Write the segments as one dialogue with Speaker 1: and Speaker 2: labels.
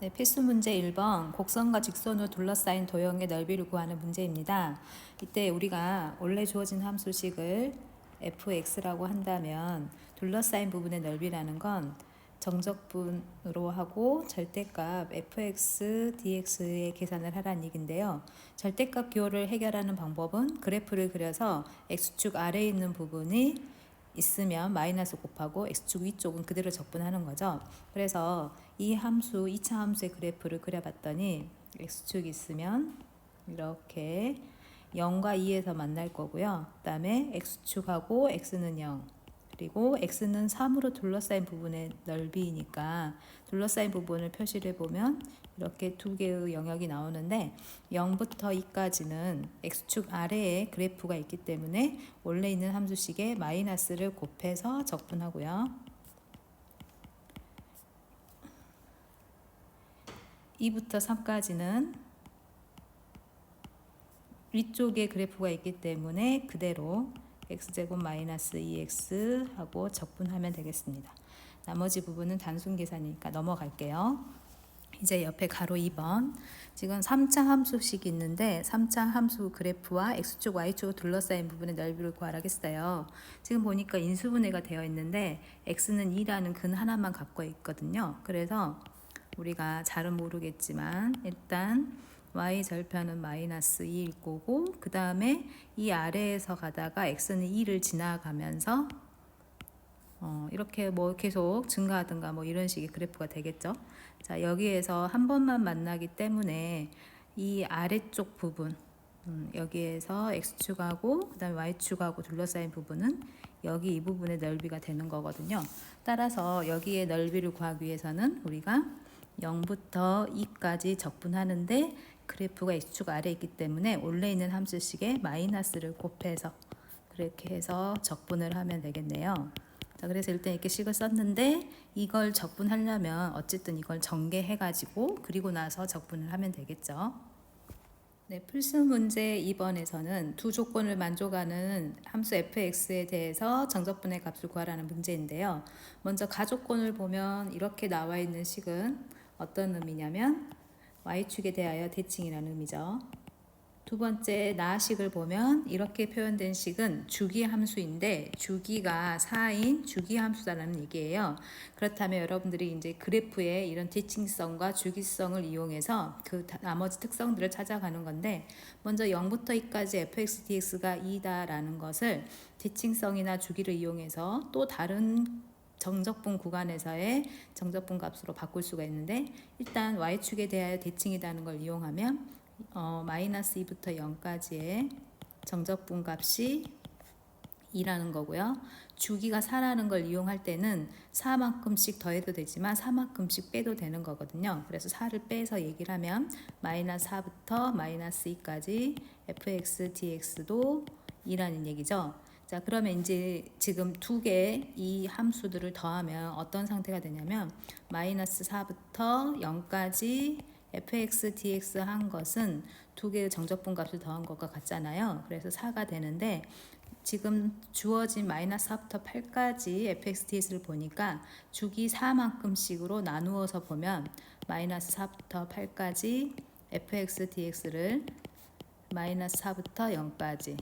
Speaker 1: 네, 필수 문제 1번 곡선과 직선으로 둘러싸인 도형의 넓이를 구하는 문제입니다. 이때 우리가 원래 주어진 함수식을 fx라고 한다면 둘러싸인 부분의 넓이라는 건 정적분으로 하고 절대값 fx dx의 계산을 하라는 얘기인데요. 절대값 기호를 해결하는 방법은 그래프를 그려서 x축 아래에 있는 부분이 있으면 마이너스 곱하고 x축 위쪽은 그대로 적분하는 거죠. 그래서 이 함수 2차 함수의 그래프를 그려봤더니 x축이 있으면 이렇게 0과 2에서 만날 거고요. 그 다음에 x축하고 x는 0, 그리고 x는 3으로 둘러싸인 부분의 넓이니까 둘러싸인 부분을 표시를 해보면 이렇게 두 개의 영역이 나오는데 0부터 2까지는 x축 아래에 그래프가 있기 때문에 원래 있는 함수식에 마이너스를 곱해서 적분하고요. 2부터 3까지는 위쪽에 그래프가 있기 때문에 그대로 x제곱 마이너스 2x 하고 적분하면 되겠습니다. 나머지 부분은 단순 계산이니까 넘어갈게요. 이제 옆에 가로 2번, 지금 3차 함수식이 있는데 3차 함수 그래프와 x축, y축을 둘러싸인 부분의 넓이를 구하라고 했어요. 지금 보니까 인수분해가 되어 있는데 x는 2라는 근 하나만 갖고 있거든요. 그래서 우리가 잘은 모르겠지만 일단 y절편은 마이너스 2일 거고, 그 다음에 이 아래에서 가다가 x는 2를 지나가면서 이렇게 뭐 계속 증가하든가 뭐 이런 식의 그래프가 되겠죠. 자, 여기에서 한 번만 만나기 때문에 이 아래쪽 부분, 여기에서 x축하고 그다음에 y축하고 둘러싸인 부분은 여기 이 부분의 넓이가 되는 거거든요. 따라서 여기의 넓이를 구하기 위해서는 우리가 0부터 2까지 적분하는데 그래프가 x축 아래에 있기 때문에 원래 있는 함수식에 마이너스를 곱해서 그렇게 해서 적분을 하면 되겠네요. 자, 그래서 일단 이렇게 식을 썼는데 이걸 적분하려면 어쨌든 이걸 전개해가지고 그리고 나서 적분을 하면 되겠죠. 네, 필수 문제 2번에서는 두 조건을 만족하는 함수 fx에 대해서 정적분의 값을 구하라는 문제인데요. 먼저 가조건을 보면 이렇게 나와 있는 식은 어떤 의미냐면 y축에 대하여 대칭이라는 의미죠. 두 번째 나식을 보면 이렇게 표현된 식은 주기 함수인데 주기가 4인 주기 함수다라는 얘기예요. 그렇다면 여러분들이 이제 그래프의 이런 대칭성과 주기성을 이용해서 그 나머지 특성들을 찾아가는 건데, 먼저 0부터 2까지 fx dx가 2다라는 것을 대칭성이나 주기를 이용해서 또 다른 정적분 구간에서의 정적분 값으로 바꿀 수가 있는데, 일단 y축에 대하여 대칭이라는 걸 이용하면 마이너스 2부터 0까지의 정적분 값이 2라는 거고요. 주기가 4라는 걸 이용할 때는 4만큼씩 더해도 되지만 4만큼씩 빼도 되는 거거든요. 그래서 4를 빼서 얘기를 하면 마이너스 4부터 마이너스 2까지 fx dx도 2라는 얘기죠. 자, 그러면 이제 지금 두 개 이 함수들을 더하면 어떤 상태가 되냐면 마이너스 4부터 0까지 fx dx 한 것은 두 개의 정적분 값을 더한 것과 같잖아요. 그래서 4가 되는데 지금 주어진 마이너스 4부터 8까지 fx dx를 보니까 주기 4만큼씩으로 나누어서 보면 마이너스 4부터 8까지 fx dx를 마이너스 4부터 0까지,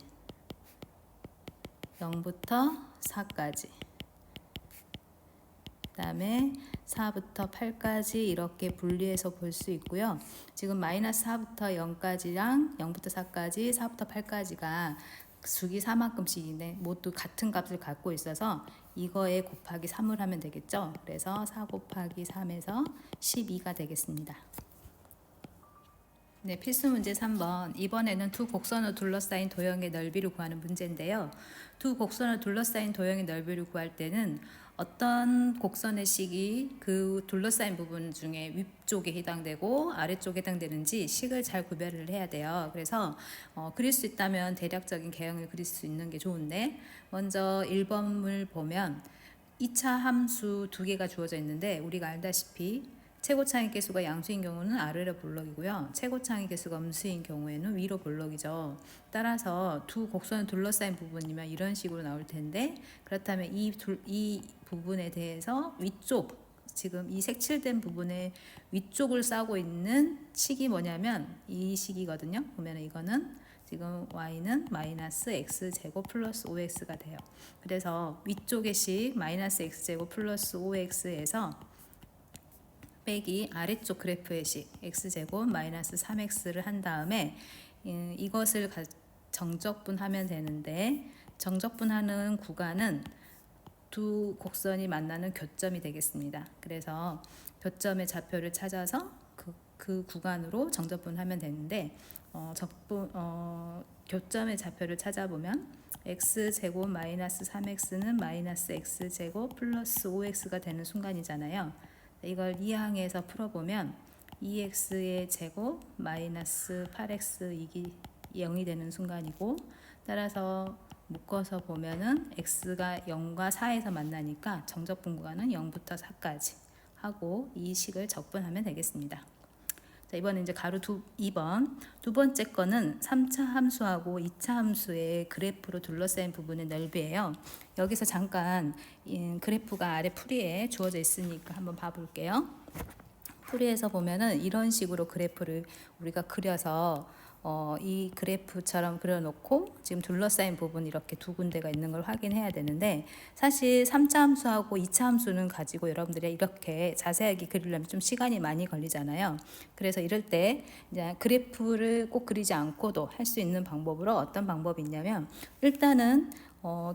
Speaker 1: 0부터 4까지, 그 다음에 4부터 8까지 이렇게 분리해서 볼 수 있고요. 지금 마이너스 4부터 0까지랑 0부터 4까지, 4부터 8까지가 주기 4만큼씩인데 모두 같은 값을 갖고 있어서 이거에 곱하기 3을 하면 되겠죠. 그래서 4 곱하기 3에서 12가 되겠습니다. 네, 필수 문제 3번. 이번에는 두 곡선을 둘러싸인 도형의 넓이를 구하는 문제인데요. 두 곡선을 둘러싸인 도형의 넓이를 구할 때는 어떤 곡선의 식이 그 둘러싸인 부분 중에 위쪽에 해당되고 아래쪽에 해당되는지 식을 잘 구별을 해야 돼요. 그래서 그릴 수 있다면 대략적인 개형을 그릴 수 있는 게 좋은데, 먼저 1번을 보면 2차 함수 두 개가 주어져 있는데 우리가 알다시피 최고 창의 개수가 양수인 경우는 아래로 볼록이고요. 최고 창의 개수가 음수인 경우에는 위로 볼록이죠. 따라서 두 곡선을 둘러싸인 부분이면 이런 식으로 나올 텐데, 그렇다면 이 부분에 대해서 위쪽 지금 이 색칠된 부분의 위쪽을 싸고 있는 식이 뭐냐면 이 식이거든요. 보면 이거는 지금 y는 마이너스 x제곱 플러스 5x가 돼요. 그래서 위쪽의 식 마이너스 x제곱 플러스 5x에서 빼기 아래쪽 그래프의 식 x제곱 마이너스 3x를 한 다음에 이것을 정적분하면 되는데, 정적분하는 구간은 두 곡선이 만나는 교점이 되겠습니다. 그래서 교점의 좌표를 찾아서 그 구간으로 정적분하면 되는데, 교점의 좌표를 찾아보면 x제곱 마이너스 3x는 마이너스 x제곱 플러스 5x가 되는 순간이잖아요. 이걸 이항에서 풀어보면 2x의 제곱 마이너스 8x 이기 0이 되는 순간이고, 따라서 묶어서 보면은 x가 0과 4에서 만나니까 정적분 구간은 0부터 4까지 하고 이 식을 적분하면 되겠습니다. 자, 이번에 이제 가로 2번 두 번째 거는 3차 함수하고 2차 함수의 그래프로 둘러싸인 부분의 넓이에요. 여기서 잠깐 그래프가 아래 풀이에 주어져 있으니까 한번 봐볼게요. 풀이에서 보면은 이런 식으로 그래프를 우리가 그려서 이 그래프처럼 그려놓고 지금 둘러싸인 부분 이렇게 두 군데가 있는 걸 확인해야 되는데, 사실 3차 함수하고 2차 함수는 가지고 여러분들이 이렇게 자세하게 그리려면 좀 시간이 많이 걸리잖아요. 그래서 이럴 때 이제 그래프를 꼭 그리지 않고도 할 수 있는 방법으로 어떤 방법이 있냐면, 일단은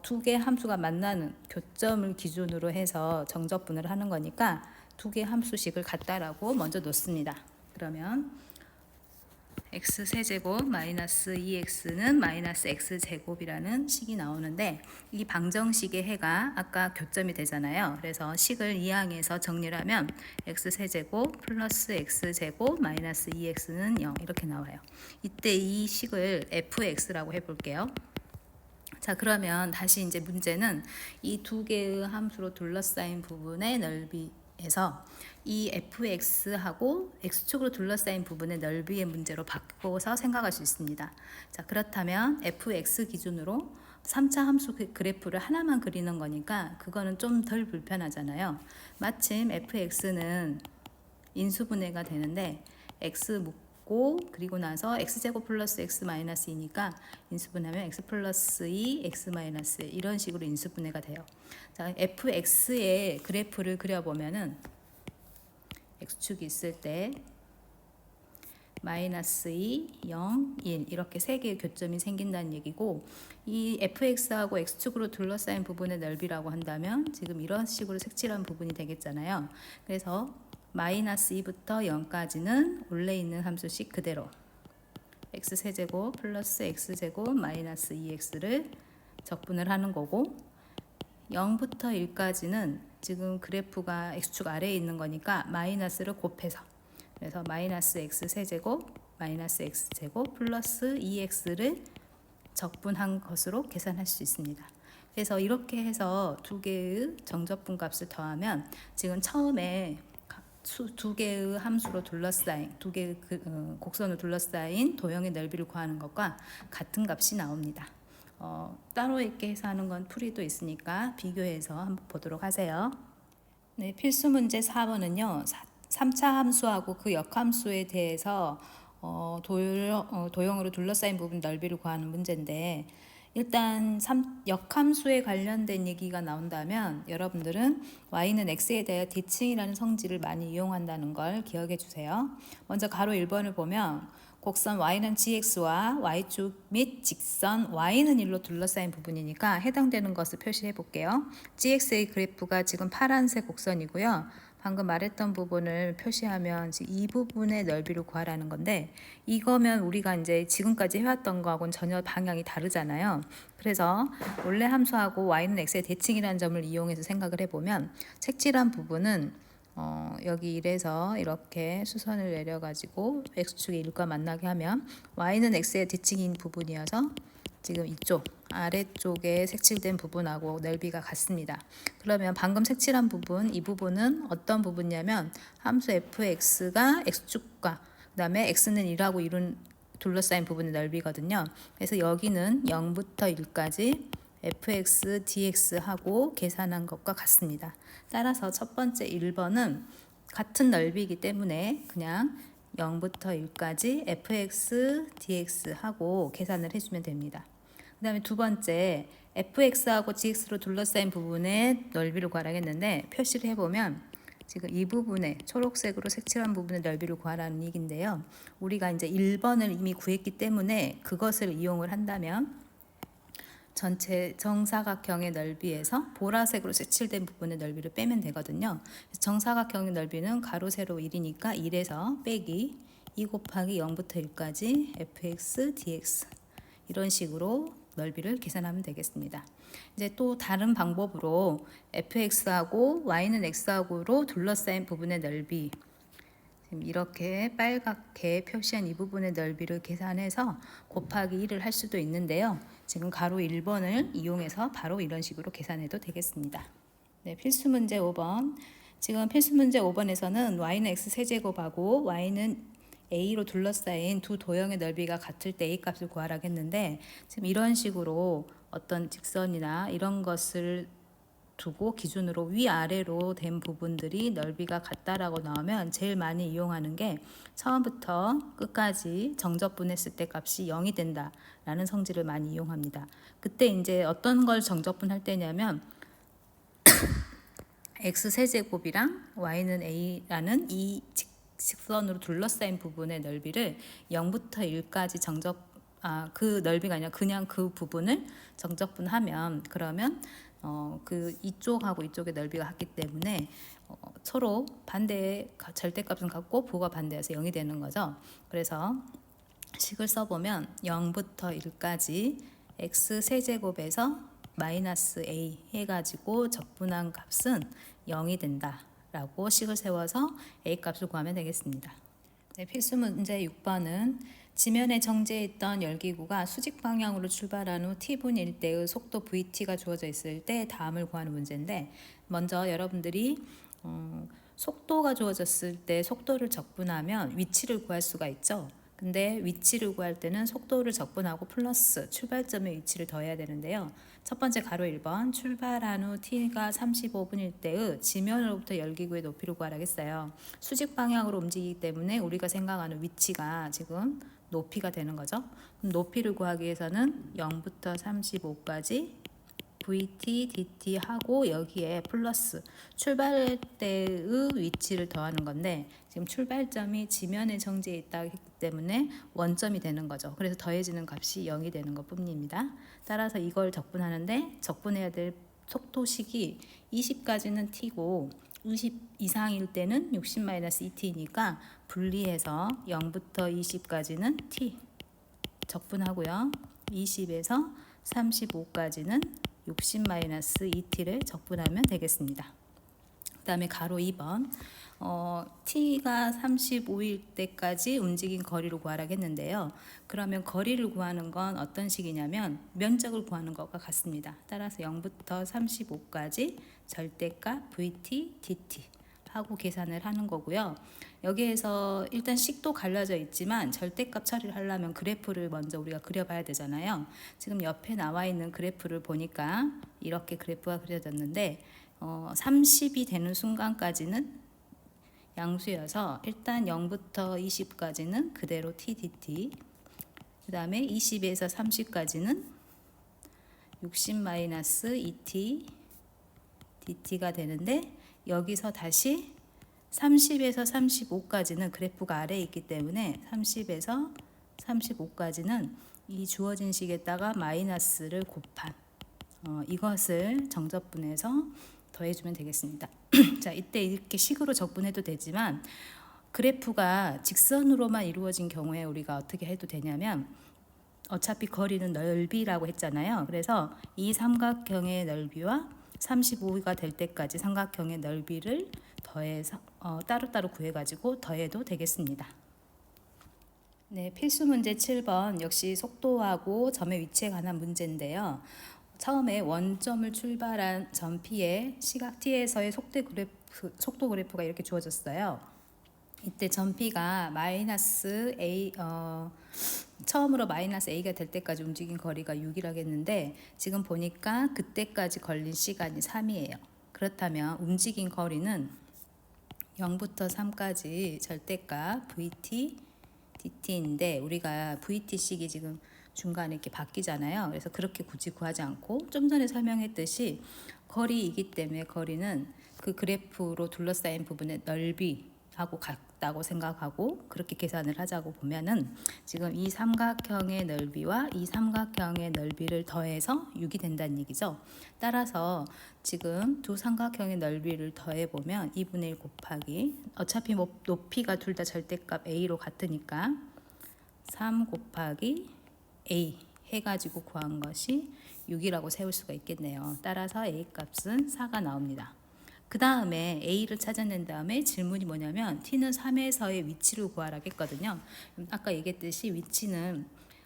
Speaker 1: 두 개의 함수가 만나는 교점을 기준으로 해서 정적분을 하는 거니까 두 개의 함수식을 갖다라고 먼저 놓습니다. 그러면 x세제곱 마이너스 2x는 마이너스 x제곱이라는 식이 나오는데, 이 방정식의 해가 아까 교점이 되잖아요. 그래서 식을 이항해서 정리를 하면 x세제곱 플러스 x제곱 마이너스 2x는 0 이렇게 나와요. 이때 이 식을 fx라고 해볼게요. 자, 그러면 다시 이제 문제는 이 두 개의 함수로 둘러싸인 부분의 넓이에서 이 fx하고 x축으로 둘러싸인 부분의 넓이의 문제로 바꿔서 생각할 수 있습니다. 자, 그렇다면 fx 기준으로 3차 함수 그래프를 하나만 그리는 거니까 그거는 좀 덜 불편하잖아요. 마침 fx는 인수분해가 되는데 x 묶고 그리고 나서 x제곱 플러스 x 마이너스 2니까 인수분해하면 x 플러스 2 x 마이너스 이런 식으로 인수분해가 돼요. 자, fx의 그래프를 그려보면은 x축이 있을 때 마이너스 2, 0, 1 이렇게 세 개의 교점이 생긴다는 얘기고, 이 fx하고 x축으로 둘러싸인 부분의 넓이라고 한다면 지금 이런 식으로 색칠한 부분이 되겠잖아요. 그래서 마이너스 2부터 0까지는 원래 있는 함수식 그대로 x세제곱 플러스 x제곱 마이너스 2x를 적분을 하는 거고, 0부터 1까지는 지금 그래프가 x축 아래에 있는 거니까 마이너스를 곱해서, 그래서 마이너스 x세제곱 마이너스 x제곱 플러스 2x를 적분한 것으로 계산할 수 있습니다. 그래서 이렇게 해서 두 개의 정적분 값을 더하면 지금 처음에 두 개의 함수로 둘러싸인 두 개의 곡선으로 둘러싸인 도형의 넓이를 구하는 것과 같은 값이 나옵니다. 따로 있게 해서 하는 건 풀이도 있으니까 비교해서 한번 보도록 하세요. 네, 필수 문제 4번은요. 3차 함수하고 그 역함수에 대해서 도형으로 둘러싸인 부분 넓이를 구하는 문제인데, 일단 역함수에 관련된 얘기가 나온다면 여러분들은 y는 x에 대해 대칭이라는 성질을 많이 이용한다는 걸 기억해 주세요. 먼저 가로 1번을 보면 곡선 y는 gx와 y축 및 직선 y는 1로 둘러싸인 부분이니까 해당되는 것을 표시해 볼게요. gx의 그래프가 지금 파란색 곡선이고요. 방금 말했던 부분을 표시하면 이 부분의 넓이를 구하라는 건데, 이거면 우리가 이제 지금까지 해왔던 거하고는 전혀 방향이 다르잖아요. 그래서 원래 함수하고 y는 x의 대칭이라는 점을 이용해서 생각을 해보면, 색칠한 부분은 여기 1에서 이렇게 수선을 내려가지고 x축의 1과 만나게 하면 y는 x의 대칭인 부분이어서 지금 이쪽 아래쪽에 색칠된 부분하고 넓이가 같습니다. 그러면 방금 색칠한 부분, 이 부분은 어떤 부분이냐면 함수 fx가 x축과 그 다음에 x는 1하고 둘러싸인 부분의 넓이거든요. 그래서 여기는 0부터 1까지 fx, dx하고 계산한 것과 같습니다. 따라서 첫 번째 1번은 같은 넓이이기 때문에 그냥 0부터 1까지 fx, dx하고 계산을 해주면 됩니다. 그 다음에 두 번째 fx하고 gx로 둘러싸인 부분의 넓이를 구하라겠는데 표시를 해보면 지금 이 부분에 초록색으로 색칠한 부분의 넓이를 구하라는 얘기인데요. 우리가 이제 1번을 이미 구했기 때문에 그것을 이용을 한다면 전체 정사각형의 넓이에서 보라색으로 색칠된 부분의 넓이를 빼면 되거든요. 정사각형의 넓이는 가로 세로 1이니까 1에서 빼기 2 곱하기 0부터 1까지 fx, dx 이런 식으로 넓이를 계산하면 되겠습니다. 이제 또 다른 방법으로 fx하고 y는 x하고로 둘러싸인 부분의 넓이 지금 이렇게 빨갛게 표시한 이 부분의 넓이를 계산해서 곱하기 1을 할 수도 있는데요. 지금 가로 1번을 이용해서 바로 이런 식으로 계산해도 되겠습니다. 네, 필수 문제 5번. 지금 필수 문제 5번에서는 y는 x 세제곱하고 y는 a로 둘러싸인 두 도형의 넓이가 같을 때 a 값을 구하라고 했는데 지금 이런 식으로 어떤 직선이나 이런 것을 두고 기준으로 위아래로 된 부분들이 넓이가 같다라고 나오면 제일 많이 이용하는 게 처음부터 끝까지 정적분했을 때 값이 0이 된다라는 성질을 많이 이용합니다. 그때 이제 어떤 걸 정적분할 때냐면 x 세제곱이랑 y는 a라는 이 직선으로 둘러싸인 부분의 넓이를 0부터 1까지 그 넓이가 아니라 그냥 그 부분을 정적분하면 그러면 그 이쪽하고 이쪽의 넓이가 같기 때문에 서로 반대의 절대값은 같고 부호가 반대여서 0이 되는 거죠. 그래서 식을 써보면 0부터 1까지 x 세제곱에서 마이너스 a 해가지고 적분한 값은 0이 된다 라고 식을 세워서 a 값을 구하면 되겠습니다. 네, 필수 문제 6번은 지면에 정지해 있던 열기구가 수직 방향으로 출발한 후 t분의 1대의 속도 vt가 주어져 있을 때 다음을 구하는 문제인데 먼저 여러분들이 속도가 주어졌을 때 속도를 적분하면 위치를 구할 수가 있죠. 근데 위치를 구할 때는 속도를 적분하고 플러스 출발점의 위치를 더해야 되는데요. 첫 번째 가로 1번 출발한 후 t가 35분일 때의 지면으로부터 열기구의 높이를 구하라겠어요. 수직 방향으로 움직이기 때문에 우리가 생각하는 위치가 지금 높이가 되는 거죠. 그럼 높이를 구하기 위해서는 0부터 35까지 vt, dt 하고 여기에 플러스 출발 때의 위치를 더하는 건데 지금 출발점이 지면에 정지해 있다고 했기 때문에 원점이 되는 거죠. 그래서 더해지는 값이 0이 되는 것 뿐입니다. 따라서 이걸 적분하는데 적분해야 될 속도식이 20까지는 t고 20 이상일 때는 60-2t니까 분리해서 0부터 20까지는 t 적분하고요. 20에서 35까지는 60-2t를 적분하면 되겠습니다. 그 다음에 가로 2번 t가 35일 때까지 움직인 거리를 구하라고 했는데요. 그러면 거리를 구하는 건 어떤 식이냐면 면적을 구하는 것과 같습니다. 따라서 0부터 35까지 절대값 vt, dt 하고 계산을 하는 거고요. 여기에서 일단 식도 갈라져 있지만 절대값 처리를 하려면 그래프를 먼저 우리가 그려봐야 되잖아요. 지금 옆에 나와 있는 그래프를 보니까 이렇게 그래프가 그려졌는데 30이 되는 순간까지는 양수여서 일단 0부터 20까지는 그대로 t, dt 그 다음에 20에서 30까지는 60-2t dt가 되는데 여기서 다시 30에서 35까지는 그래프가 아래에 있기 때문에 30에서 35까지는 이 주어진 식에다가 마이너스를 곱한 이것을 정적분해서 더해주면 되겠습니다. 자, 이때 이렇게 식으로 적분해도 되지만 그래프가 직선으로만 이루어진 경우에 우리가 어떻게 해도 되냐면 어차피 거리는 넓이라고 했잖아요. 그래서 이 삼각형의 넓이와 35가 될 때까지 삼각형의 넓이를 더해서 따로따로 구해가지고 더해도 되겠습니다. 네, 필수 문제 7번 역시 속도하고 점의 위치에 관한 문제인데요. 처음에 원점을 출발한 점 P의 시각 T에서의 속도 그래프가 이렇게 주어졌어요. 이때 전피가 마이너스 A 처음으로 마이너스 A가 될 때까지 움직인 거리가 6이라겠는데 지금 보니까 그때까지 걸린 시간이 3이에요. 그렇다면 움직인 거리는 0부터 3까지 절대값 VT DT인데 우리가 VT식이 지금 중간에 이렇게 바뀌잖아요. 그래서 그렇게 굳이 구하지 않고 좀 전에 설명했듯이 거리이기 때문에 거리는 그 그래프로 둘러싸인 부분의 넓이하고 같다고 생각하고 그렇게 계산을 하자고 보면은 지금 이 삼각형의 넓이와 이 삼각형의 넓이를 더해서 6이 된다는 얘기죠. 따라서 지금 두 삼각형의 넓이를 더해보면 2분의 1 곱하기 어차피 뭐 높이가 둘 다 절대값 A로 같으니까 3 곱하기 A 해가지고 구한 것이 6이라고 세울 수가 있겠네요. 따라서 A 값은 4가 나옵니다. 그 다음에 A를 찾아낸 다음에 질문이 뭐냐면 T는 3에서의 위치를 구하라고 했거든요. 아까 얘기했듯이 위치는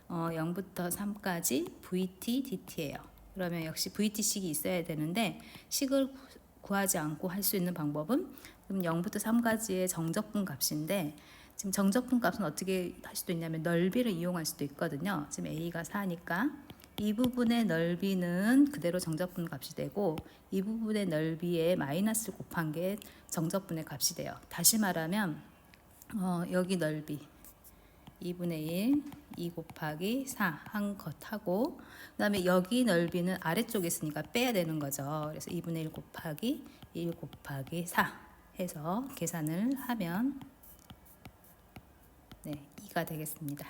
Speaker 1: 0부터 3까지 VT, DT예요. 그러면 역시 VT식이 있어야 되는데 식을 구하지 않고 할 수 있는 방법은 그럼 0부터 3까지의 정적분 값인데 지금 정적분 값은 어떻게 할 수도 있냐면 넓이를 이용할 수도 있거든요. 지금 A가 4니까 이 부분의 넓이는 그대로 정적분 값이 되고 이 부분의 넓이에 마이너스 곱한 게 정적분의 값이 돼요. 다시 말하면 여기 넓이 2분의 1, 2 곱하기 4 한 것 하고 그 다음에 여기 넓이는 아래쪽에 있으니까 빼야 되는 거죠. 그래서 2분의 1 곱하기 1 곱하기 4 해서 계산을 하면 네, 2가 되겠습니다.